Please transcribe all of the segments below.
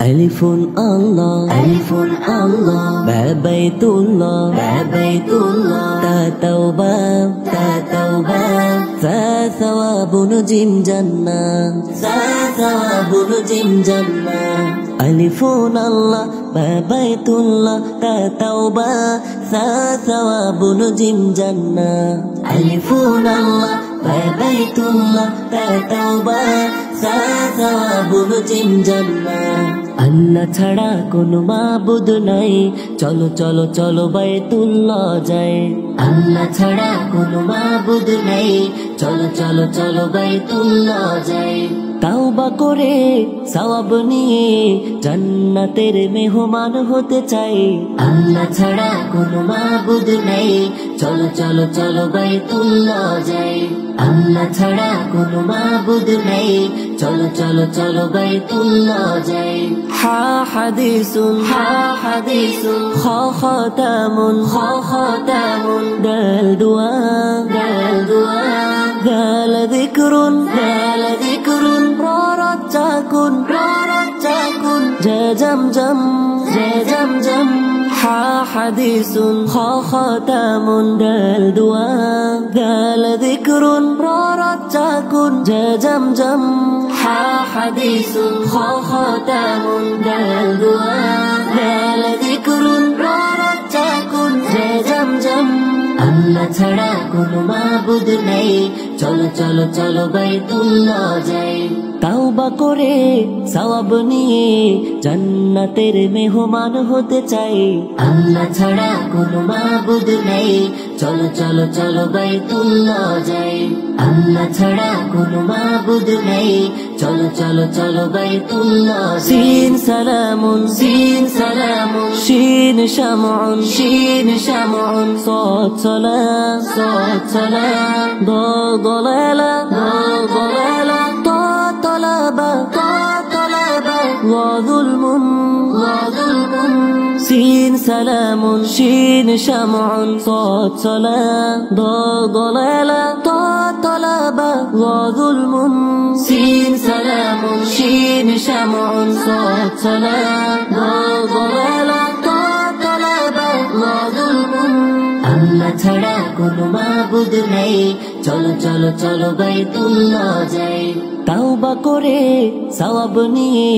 Alifun Allah, Alifun Allah, Ba Baitullah, Ba Baitullah, Ta Tawbah, Ta Tawbah, Sa Thawabun Jim Jannah, Sa Thawabun Jim Jannah. Alifun Allah, Ba Baitullah, Ta Tawbah, Sa Thawabun Jim Jannah. Alifun Allah, Ba Baitullah, Ta Tawbah, Sa Thawabun Jim Jannah. আল্লাহ ছাড়া কোনো মাবুদ নাই, চলো চলো চলো বাইতুল্লাহ যাই। আল্লাহ ছাড়া কোনো মাবুদ নাই, চলো চলো চলো বাইতুল্লাহ যাই। তাওবা করে সওয়াব নিয়ে জান্নাতের মেহমান হতে চাই। আল্লাহ ছাড়া কোনো মাবুদ নাই, চলো চলো চলো বাইতুল্লাহ যাই। আল্লাহ ছাড়া কোনো মাবুদ নাই, চলো চলো চলো বাইতুল্লাহ যাই। হা হাদিসুন, হা হাদিসুন, খ খতামুন, খ খতামুন, দাল দুআ, দাল দুআ, দাল যিকরুন, দাল যিকরুন, ররজাকুন, ররজাকুন, জা জামজাম, জা জামজাম। হা হাদিসুন, খ খতামুন, দাল দুআ, দাল যিকরুন, ররজাকুন, জা জামজাম। হা হাদিসুন, খ খতামুন, দাল দুআ, দাল যিকরুন, ররজাকুন, জা জামজাম। আল্লাহ ছাড়া কোনো মাবুদ নাই, চলো চলো চলো বাইতুল্লাহ যাই। তাওবা করে সওয়াব নিয়ে জান্নাতের মেহমান হতে চাই। আল্লাহ ছাড়া কোনো মাবুদ নাই, চলো চলো চলো বাইতুল্লাহ যাই। আল্লাহ ছাড়া কোনো মাবুদ নাই, চলো চলো চলো বাইতুল্লাহ। সিন সালামুন, সিন সালামুন, শিন শামউন, শিন শামউন, সাদ সালাম, সাদ সালাম, দাল দালালা, দাল দালালা, তা তালাবা, তা তালাবা, ওয়া যুলমুন, ওয়া যুলমুন। সিন সালামুন, শিন শামউন, সাদ সালাম, দাল দালালা, তা তালাবা, ওয়া যুলমুন। সিন সালামুন, শিন শামউন, সাদ সালাম, দাল দালালা, তা তালাবা, ওয়া যুলমুন। আল্লাহ ছাড়া কোনো মাবুদ নাই, চলো চলো চলো বাইতুল্লাহ যাই। তাওবা করে সওয়াব নিয়ে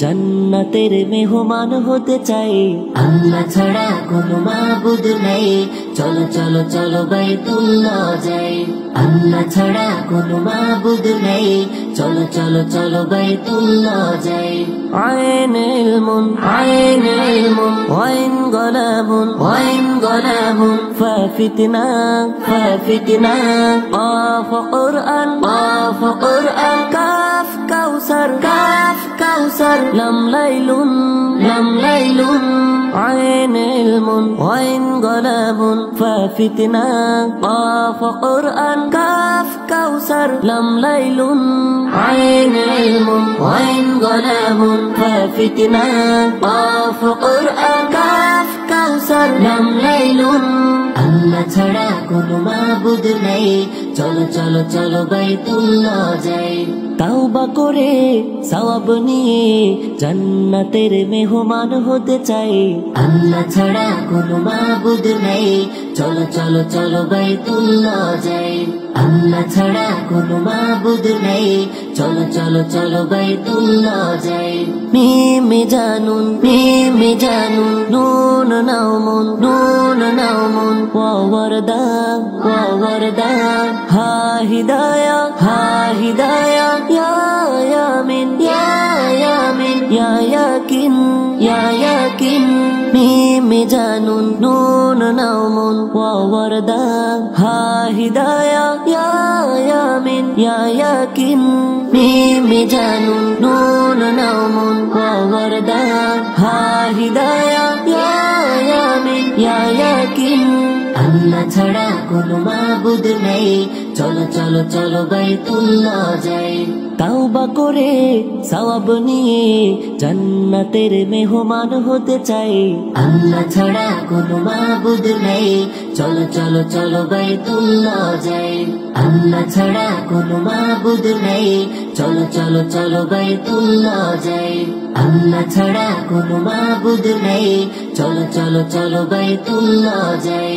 জান্নাতের মেহমান হতে চাই। আল্লাহ ছাড়া কোনো মাবুদ নাই, চলো চলো চলো বাইতুল্লাহ যাই। আল্লাহ ছাড়া কোনো মাবুদ নাই, চলো চলো চলো বাইতুল্লাহ যাই। আইন ইলমুন, আইন ইলমুন, ওয়াইন গলাবুন, ওয়াইন গলাবুন, ফাফিতনা, ফাফিতনা, কাফ কুরআন, কাফ কুরআন, কাফ কাউসার, কাফ কাউসার, লাম লাইলুন, লাম লাইলুন। আইন ইলমুন, ওয়াইন গলাবুন, ফাফিতনা, কাফ কুরআন, কাফ কাউসার, লাম লাইলুন। আইন ইলমুন, ওয়াইন গলাবুন, ফাফিতনা, কাফ কুরআন, কাফ কাউসার, লাম লাইলুন। আল্লাহ ছাড়া কোনো মাবুদ নাই, চলো চলো চলো বাইতুল্লাহ যাই। তাওবা করে সওয়াব নিয়ে জান্নাতের মেহমান হতে চাই। আল্লাহ ছাড়া কোনো মাবুদ নাই, চলো চলো চলো বাইতুল্লাহ যাই। আল্লাহ ছাড়া কোনো মাবুদ নাই, চলো চলো চলো বাইতুল্লাহ যাই। মিমে জানুন, মিমে জানুন, নুন নাউমুন, নুন নাউমুন, ওয়া ওয়ারদা, ওয়া ওয়ারদা, হা হিদায়া, হা হিদায়া, ইয়া ইয়ামিন, ইয়া ইয়ামিন, ইয়া ইয়াকিন, ইয়া ইয়াকিন। মিমে জানুন, নুন নাউমুন, ওয়া ওয়ারদা, হা হিদায়া, ইয়া ইয়ামিন, ইয়া ইয়াকিন। মিমে জানুন, নুন নাউমুন, ওয়া ওয়ারদা, হা হিদায়া, ইয়া ইয়ামিন, ইয়া ইয়াকিন। আল্লাহ ছাড়া কোনো মাবুদ নাই, চলো চলো চলো বাইতুল্লাহ যাই। তাওবা করে সওয়াব নিয়ে জান্নাতের মেহমান হতে চাই। আল্লাহ ছাড়া কোনো মাবুদ নেই, চলো চলো চলো বাইতুল্লাহ যাই। আল্লাহ ছাড়া কোনো মাবুদ নেই, চলো চলো চলো বাইতুল্লাহ যাই। আল্লাহ ছাড়া কোনো মাবুদ নেই, চলো চলো চলো বাইতুল্লাহ যাই।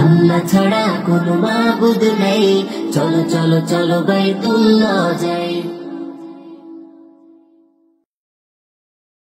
আল্লাহ ছাড়া কোনো মাবুদ নেই, চলো চলো চলো বাইতুল্লাহ যাই।